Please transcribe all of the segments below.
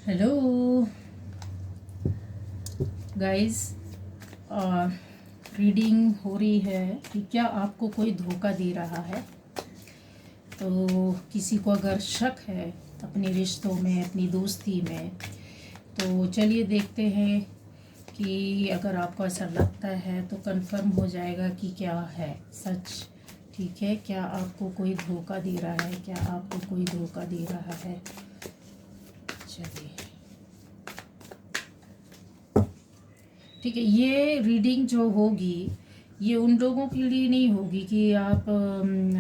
Hello guys, reading हो रही है कि क्या आपको कोई धोखा दे रहा है। तो किसी को अगर शक है अपने रिश्तों में, अपनी दोस्ती में, तो चलिए देखते हैं कि अगर आपको ऐसा लगता है तो कंफर्म हो जाएगा कि क्या है सच। ठीक है, क्या आपको कोई धोखा दे रहा है, क्या आपको कोई धोखा दे रहा है। चलिए ठीक है, ये रीडिंग जो होगी ये उन लोगों के लिए नहीं होगी कि आप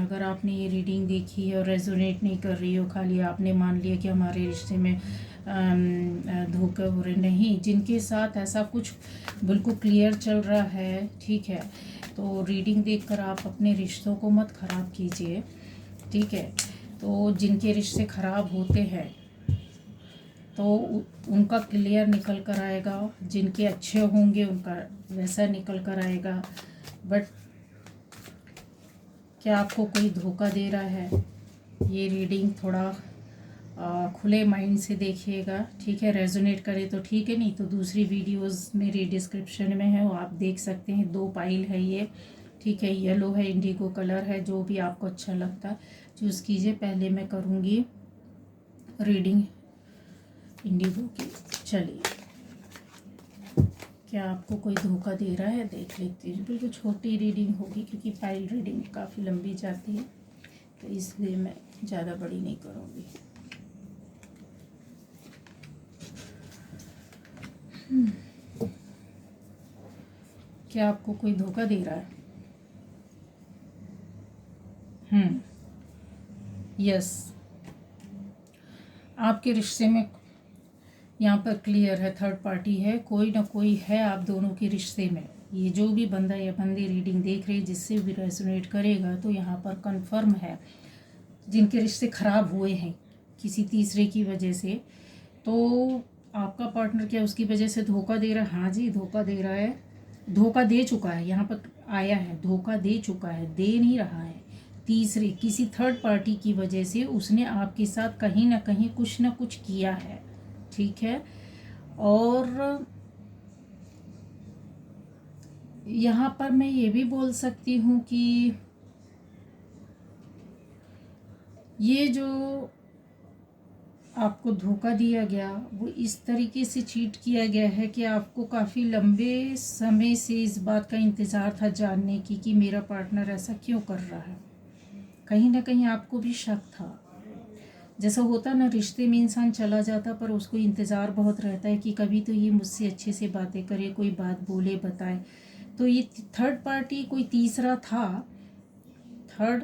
अगर आपने ये रीडिंग देखी है और रेजोनेट नहीं कर रही हो, खाली आपने मान लिया कि हमारे रिश्ते में धोखा हो रहे, नहीं। जिनके साथ ऐसा कुछ बिल्कुल क्लियर चल रहा है, ठीक है, तो रीडिंग देखकर आप अपने रिश्तों को मत ख़राब कीजिए। ठीक है, तो जिनके रिश्ते ख़राब होते हैं तो उनका क्लियर निकल कर आएगा, जिनके अच्छे होंगे उनका वैसा निकल कर आएगा। बट क्या आपको कोई धोखा दे रहा है, ये रीडिंग थोड़ा खुले माइंड से देखिएगा। ठीक है, रेजोनेट करे तो ठीक है, नहीं तो दूसरी वीडियोस मेरी डिस्क्रिप्शन में है, वो आप देख सकते हैं। 2 पाइल है ये। ठीक है, येलो है, इंडिगो कलर है, जो भी आपको अच्छा लगता है चूज़ कीजिए। पहले मैं करूँगी रीडिंग इंडिगो की। चलिए, क्या आपको कोई धोखा दे रहा है देख लेती हूँ। बिल्कुल छोटी रीडिंग होगी क्योंकि फाइल रीडिंग काफ़ी लंबी जाती है, तो इसलिए मैं ज़्यादा बड़ी नहीं करूँगी। क्या आपको कोई धोखा दे रहा है? यस, आपके रिश्ते में यहाँ पर क्लियर है, थर्ड पार्टी है, कोई ना कोई है आप दोनों के रिश्ते में। ये जो भी बंदा या बंदी रीडिंग देख रही है, जिससे भी रेजोनेट करेगा, तो यहाँ पर कंफर्म है जिनके रिश्ते ख़राब हुए हैं किसी तीसरे की वजह से, तो आपका पार्टनर क्या उसकी वजह से धोखा दे रहा है? हाँ जी, धोखा दे रहा है, धोखा दे चुका है। यहाँ पर आया है, धोखा दे चुका है, दे नहीं रहा है। तीसरे किसी थर्ड पार्टी की वजह से उसने आपके साथ कहीं ना कहीं कुछ ना कुछ किया है। ठीक है, और यहाँ पर मैं ये भी बोल सकती हूँ कि ये जो आपको धोखा दिया गया वो इस तरीके से चीट किया गया है कि आपको काफ़ी लंबे समय से इस बात का इंतज़ार था जानने की कि मेरा पार्टनर ऐसा क्यों कर रहा है। कहीं ना कहीं आपको भी शक था। जैसा होता ना, रिश्ते में इंसान चला जाता पर उसको इंतज़ार बहुत रहता है कि कभी तो ये मुझसे अच्छे से बातें करे, कोई बात बोले, बताए। तो ये थर्ड पार्टी कोई तीसरा था। थर्ड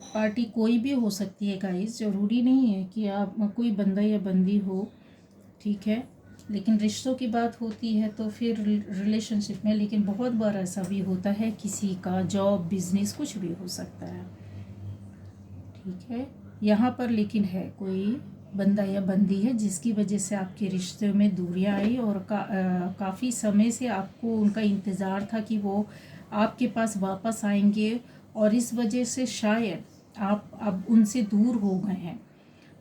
पार्टी कोई भी हो सकती है गाइस, ज़रूरी नहीं है कि आप कोई बंदा या बंदी हो। ठीक है, लेकिन रिश्तों की बात होती है तो फिर रिलेशनशिप में, लेकिन बहुत बार ऐसा भी होता है किसी का जॉब, बिजनेस, कुछ भी हो सकता है। ठीक है, यहाँ पर लेकिन है कोई बंदा या बंदी है जिसकी वजह से आपके रिश्ते में दूरियां आई, और काफ़ी समय से आपको उनका इंतज़ार था कि वो आपके पास वापस आएंगे, और इस वजह से शायद आप अब उनसे दूर हो गए हैं।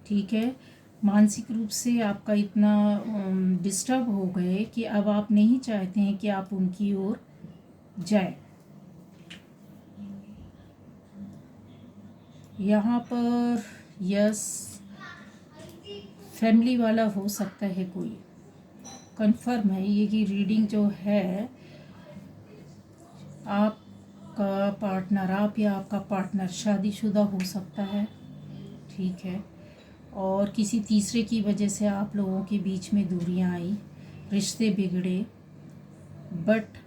ठीक है, मानसिक रूप से आपका इतना डिस्टर्ब हो गए कि अब आप नहीं चाहते हैं कि आप उनकी ओर जाए। यहाँ पर यस, फैमिली वाला हो सकता है कोई, कंफर्म है ये कि रीडिंग जो है आपका पार्टनर, आप या आपका पार्टनर शादीशुदा हो सकता है। ठीक है, और किसी तीसरे की वजह से आप लोगों के बीच में दूरियां आई, रिश्ते बिगड़े। बट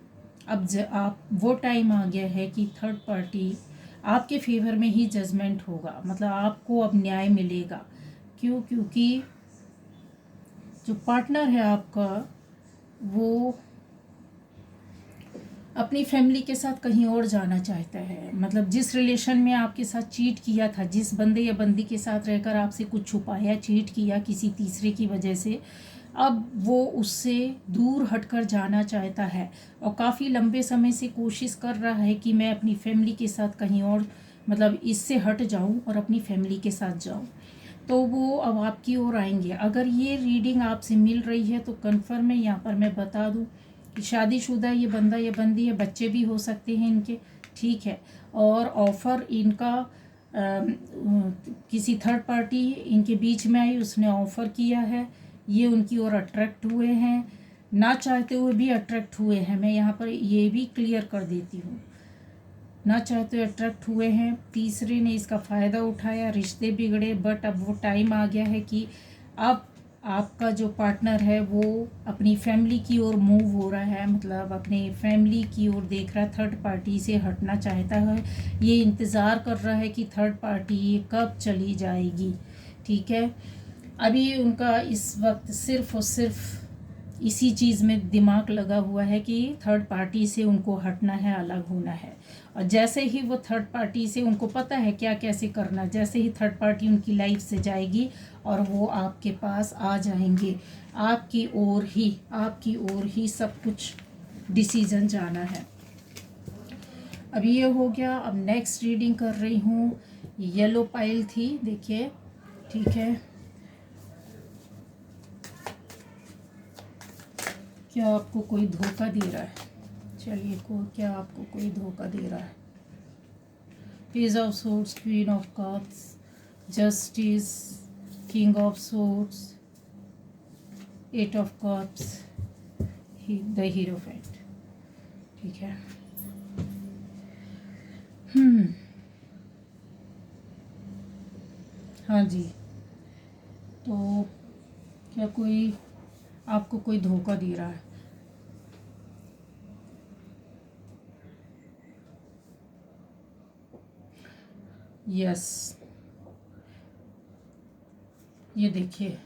अब आप वो टाइम आ गया है कि थर्ड पार्टी आपके फेवर में ही जजमेंट होगा, मतलब आपको अब न्याय मिलेगा। क्यों? क्योंकि जो पार्टनर है आपका वो अपनी फैमिली के साथ कहीं और जाना चाहता है। मतलब जिस रिलेशन में आपके साथ चीट किया था, जिस बंदे या बंदी के साथ रहकर आपसे कुछ छुपाया, चीट किया किसी तीसरे की वजह से, अब वो उससे दूर हटकर जाना चाहता है, और काफ़ी लंबे समय से कोशिश कर रहा है कि मैं अपनी फैमिली के साथ कहीं और, मतलब इससे हट जाऊं और अपनी फैमिली के साथ जाऊं। तो वो अब आपकी ओर आएंगे। अगर ये रीडिंग आपसे मिल रही है तो कन्फर्म है, यहाँ पर मैं बता दूँ कि शादीशुदा ये बंदा या बंदी है, बच्चे भी हो सकते हैं इनके, ठीक है। और ऑफ़र इनका किसी थर्ड पार्टी इनके बीच में आई, उसने ऑफ़र किया है, ये उनकी ओर अट्रैक्ट हुए हैं, ना चाहते हुए भी अट्रैक्ट हुए हैं। मैं यहाँ पर ये भी क्लियर कर देती हूँ, ना चाहते हुए अट्रैक्ट हुए हैं। तीसरे ने इसका फ़ायदा उठाया, रिश्ते बिगड़े, बट अब वो टाइम आ गया है कि अब आपका जो पार्टनर है वो अपनी फैमिली की ओर मूव हो रहा है, मतलब अपने फैमिली की ओर देख रहा है, थर्ड पार्टी से हटना चाहता है। ये इंतज़ार कर रहा है कि थर्ड पार्टी ये कब चली जाएगी, ठीक है। अभी उनका इस वक्त सिर्फ़ और सिर्फ इसी चीज़ में दिमाग लगा हुआ है कि थर्ड पार्टी से उनको हटना है, अलग होना है। और जैसे ही वो थर्ड पार्टी से, उनको पता है क्या कैसे करना, जैसे ही थर्ड पार्टी उनकी लाइफ से जाएगी और वो आपके पास आ जाएंगे, आपकी ओर ही सब कुछ डिसीज़न जाना है। अब ये हो गया। अब नेक्स्ट रीडिंग कर रही हूँ, येलो पाइल थी, देखिए, ठीक है। क्या आपको कोई धोखा दे रहा है? चलिए, क्या आपको कोई धोखा दे रहा है? Page of swords, queen of cups, justice, king of swords, eight of cups, the hierophant, ठीक है। हाँ जी, तो क्या आपको कोई धोखा दे रहा है? यस, ये देखिए,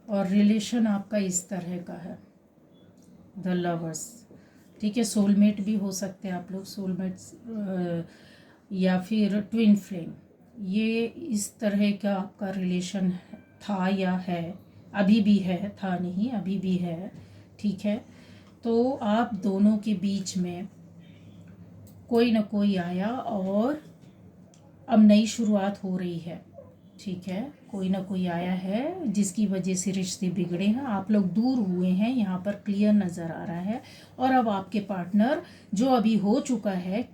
और रिलेशन आपका इस तरह का है, द लवर्स, ठीक है। सोलमेट भी हो सकते हैं आप लोग, सोलमेट्स या फिर ट्विन फ्लेम, ये इस तरह का आपका रिलेशन था या है, अभी भी है, था नहीं अभी भी है, ठीक है। तो आप दोनों के बीच में कोई ना कोई आया और अब नई शुरुआत हो रही है, ठीक है। कोई ना कोई आया है जिसकी वजह से रिश्ते बिगड़े हैं, आप लोग दूर हुए हैं, यहाँ पर क्लियर नज़र आ रहा है। और अब आपके पार्टनर जो अभी हो चुका है,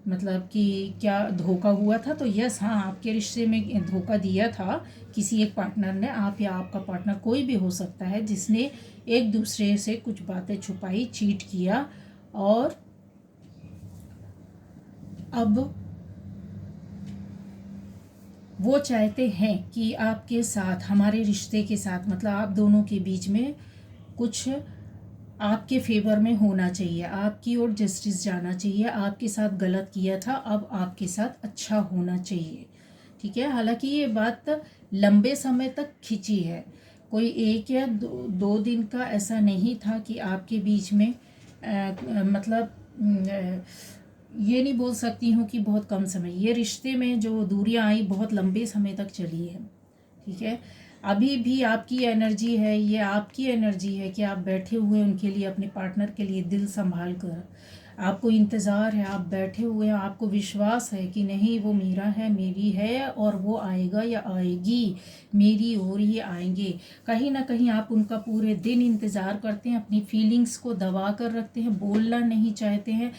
मतलब कि क्या धोखा हुआ था, तो यस, हाँ, आपके रिश्ते में धोखा दिया था किसी एक पार्टनर ने, आप या आपका पार्टनर कोई भी हो सकता है, जिसने एक दूसरे से कुछ बातें छुपाई, चीट किया। और अब वो चाहते हैं कि आपके साथ, हमारे रिश्ते के साथ, मतलब आप दोनों के बीच में कुछ आपके फेवर में होना चाहिए, आपकी ओर जस्टिस जाना चाहिए। आपके साथ गलत किया था, अब आपके साथ अच्छा होना चाहिए, ठीक है। हालांकि ये बात लंबे समय तक खिंची है, कोई एक या दो दिन का ऐसा नहीं था कि आपके बीच में मतलब ये नहीं बोल सकती हूँ कि बहुत कम समय, ये रिश्ते में जो दूरियां आई बहुत लंबे समय तक चली है, ठीक है। अभी भी आपकी एनर्जी है, ये आपकी एनर्जी है कि आप बैठे हुए उनके लिए, अपने पार्टनर के लिए दिल संभाल कर, आपको इंतज़ार है, आप बैठे हुए हैं, आपको विश्वास है कि नहीं, वो मेरा है, मेरी है, और वो आएगा या आएगी, मेरी ओर ही आएंगे। कहीं ना कहीं आप उनका पूरे दिन इंतज़ार करते हैं, अपनी फीलिंग्स को दबा कर रखते हैं, बोलना नहीं चाहते हैं,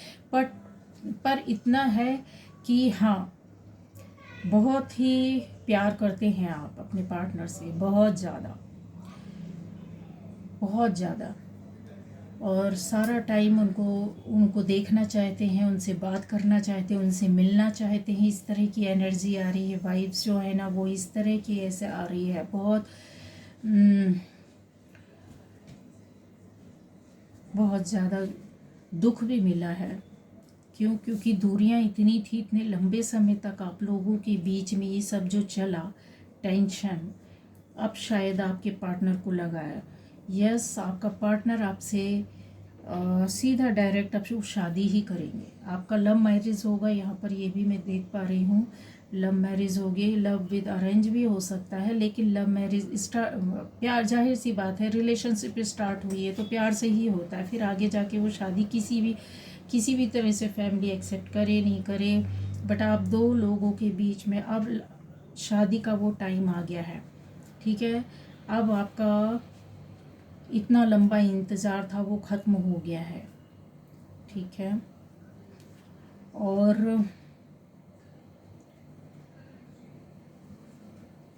पर इतना है कि हाँ, बहुत ही प्यार करते हैं आप अपने पार्टनर से, बहुत ज़्यादा, बहुत ज़्यादा। और सारा टाइम उनको देखना चाहते हैं, उनसे बात करना चाहते हैं, उनसे मिलना चाहते हैं। इस तरह की एनर्जी आ रही है, वाइब्स जो है ना, वो इस तरह की ऐसे आ रही है। बहुत ज़्यादा दुख भी मिला है। क्यों? क्योंकि दूरियां इतनी थी, इतने लंबे समय तक आप लोगों के बीच में ये सब जो चला, टेंशन, अब शायद आपके पार्टनर को लगा है, यस, आपका पार्टनर आपसे सीधा डायरेक्ट आपसे शादी ही करेंगे। आपका लव मैरिज होगा, यहाँ पर ये भी मैं देख पा रही हूँ, लव मैरिज होगी, लव विद अरेंज भी हो सकता है, लेकिन लव मैरिज प्यार, जाहिर सी बात है, रिलेशनशिप स्टार्ट हुई है तो प्यार से ही होता है, फिर आगे जाके वो शादी किसी भी तरह से फैमिली एक्सेप्ट करे नहीं करे, बट आप दो लोगों के बीच में अब शादी का वो टाइम आ गया है। ठीक है, अब आपका इतना लंबा इंतज़ार था वो ख़त्म हो गया है। ठीक है, और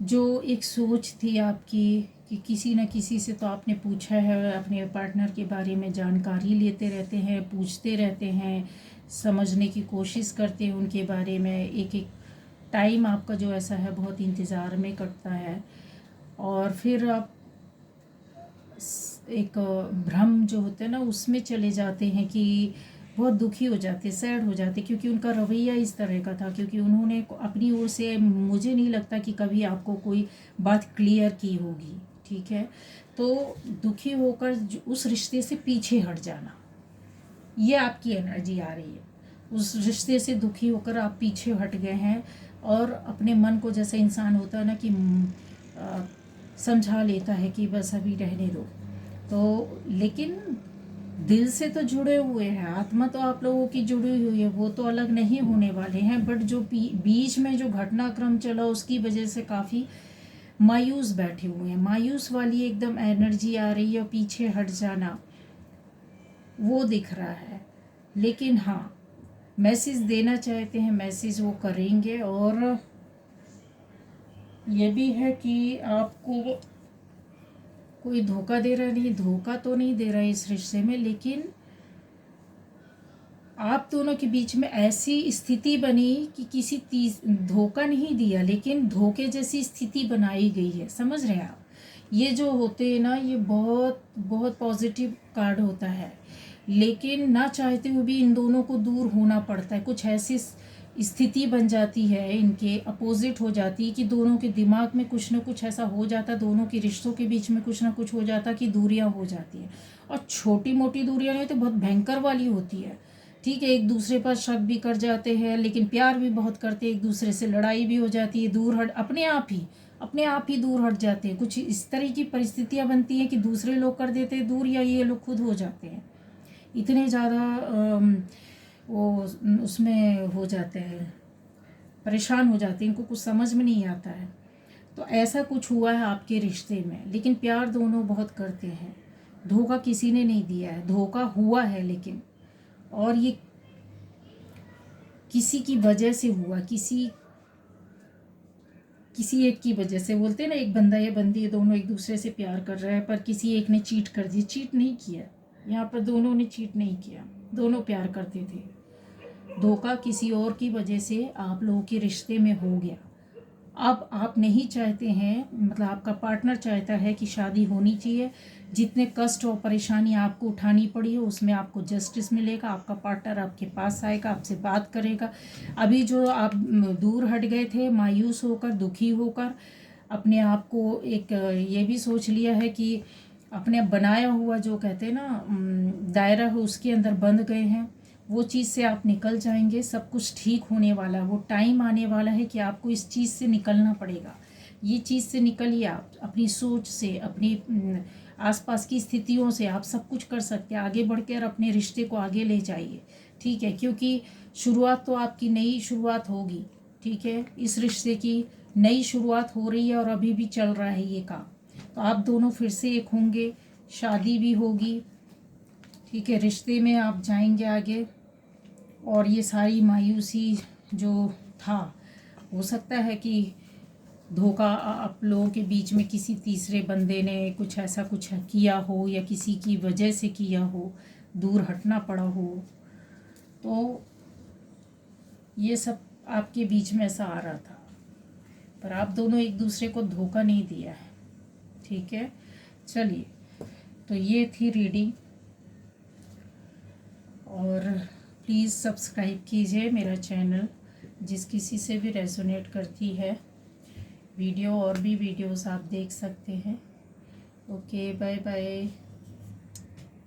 जो एक सोच थी आपकी कि किसी न किसी से तो आपने पूछा है, अपने पार्टनर के बारे में जानकारी लेते रहते हैं, पूछते रहते हैं, समझने की कोशिश करते हैं उनके बारे में। एक एक टाइम आपका जो ऐसा है बहुत इंतज़ार में कटता है, और फिर आप एक भ्रम जो होते हैं ना उसमें चले जाते हैं कि बहुत दुखी हो जाते, सैड हो जाते, क्योंकि उनका रवैया इस तरह का था। क्योंकि उन्होंने अपनी ओर से, मुझे नहीं लगता कि कभी आपको कोई बात क्लियर की होगी। ठीक है, तो दुखी होकर उस रिश्ते से पीछे हट जाना, ये आपकी एनर्जी आ रही है। उस रिश्ते से दुखी होकर आप पीछे हट गए हैं, और अपने मन को, जैसा इंसान होता है ना कि समझा लेता है कि बस अभी रहने दो, तो लेकिन दिल से तो जुड़े हुए हैं, आत्मा तो आप लोगों की जुड़ी हुई है, वो तो अलग नहीं होने वाले हैं। बट जो बीच में जो घटनाक्रम चला उसकी वजह से काफ़ी मायूस बैठे हुए हैं, मायूस वाली एकदम एनर्जी आ रही है, और पीछे हट जाना वो दिख रहा है। लेकिन हाँ, मैसेज देना चाहते हैं, मैसेज वो करेंगे। और ये भी है कि आपको कोई धोखा दे रहा नहीं, धोखा तो नहीं दे रहा है इस रिश्ते में, लेकिन आप दोनों के बीच में ऐसी स्थिति बनी कि किसी धोखा नहीं दिया, लेकिन धोखे जैसी स्थिति बनाई गई है। समझ रहे हैं आप? ये जो होते हैं ना, ये बहुत बहुत पॉजिटिव कार्ड होता है, लेकिन ना चाहते हुए भी इन दोनों को दूर होना पड़ता है। कुछ ऐसी स्थिति बन जाती है, इनके अपोजिट हो जाती है कि दोनों के दिमाग में कुछ ना कुछ ऐसा हो जाता, दोनों के रिश्तों के बीच में कुछ ना कुछ हो जाता कि दूरियां हो जाती हैं। और छोटी मोटी दूरियां नहीं तो बहुत भयंकर वाली होती है। ठीक है, एक दूसरे पर शक भी कर जाते हैं, लेकिन प्यार भी बहुत करते हैं एक दूसरे से, लड़ाई भी हो जाती है, दूर हट अपने आप ही दूर हट जाते हैं। कुछ इस तरह की परिस्थितियां बनती हैं कि दूसरे लोग कर देते हैं दूर, या ये लोग खुद हो जाते हैं इतने ज़्यादा वो उसमें हो जाते हैं, परेशान हो जाते हैं, इनको कुछ समझ में नहीं आता है। तो ऐसा कुछ हुआ है आपके रिश्ते में, लेकिन प्यार दोनों बहुत करते हैं। धोखा किसी ने नहीं दिया है, धोखा हुआ है लेकिन, और ये किसी की वजह से हुआ, किसी एक की वजह से। बोलते हैं ना, एक बंदा या बंदी है, दोनों एक दूसरे से प्यार कर रहे हैं, पर किसी एक ने चीट कर दी। चीट नहीं किया यहाँ पर, दोनों ने चीट नहीं किया, दोनों प्यार करते थे। धोखा किसी और की वजह से आप लोगों के रिश्ते में हो गया। अब आप नहीं चाहते हैं, मतलब आपका पार्टनर चाहता है कि शादी होनी चाहिए। जितने कष्ट और परेशानी आपको उठानी पड़ी है उसमें आपको जस्टिस मिलेगा, आपका पार्टनर आपके पास आएगा, आपसे बात करेगा। अभी जो आप दूर हट गए थे मायूस होकर, दुखी होकर, अपने आप को एक ये भी सोच लिया है कि अपने बनाया हुआ जो कहते हैं ना दायरा है उसके अंदर बंध गए हैं, वो चीज़ से आप निकल जाएंगे। सब कुछ ठीक होने वाला है, वो टाइम आने वाला है कि आपको इस चीज़ से निकलना पड़ेगा। ये चीज़ से निकलिए आप, अपनी सोच से, अपनी आसपास की स्थितियों से आप सब कुछ कर सकते हैं। आगे बढ़कर अपने रिश्ते को आगे ले जाइए। ठीक है, क्योंकि शुरुआत तो आपकी नई शुरुआत होगी। ठीक है, इस रिश्ते की नई शुरुआत हो रही है, और अभी भी चल रहा है ये काम। तो आप दोनों फिर से एक होंगे, शादी भी होगी। ठीक है, रिश्ते में आप जाएंगे आगे, और ये सारी मायूसी जो था, हो सकता है कि धोखा आप लोगों के बीच में किसी तीसरे बंदे ने कुछ ऐसा कुछ किया हो, या किसी की वजह से किया हो, दूर हटना पड़ा हो, तो ये सब आपके बीच में ऐसा आ रहा था। पर आप दोनों एक दूसरे को धोखा नहीं दिया है। ठीक है, चलिए, तो ये थी रीडिंग, और प्लीज़ सब्सक्राइब कीजिए मेरा चैनल, जिस किसी से भी रेजोनेट करती है वीडियो, और भी वीडियोस आप देख सकते हैं। Okay, bye bye.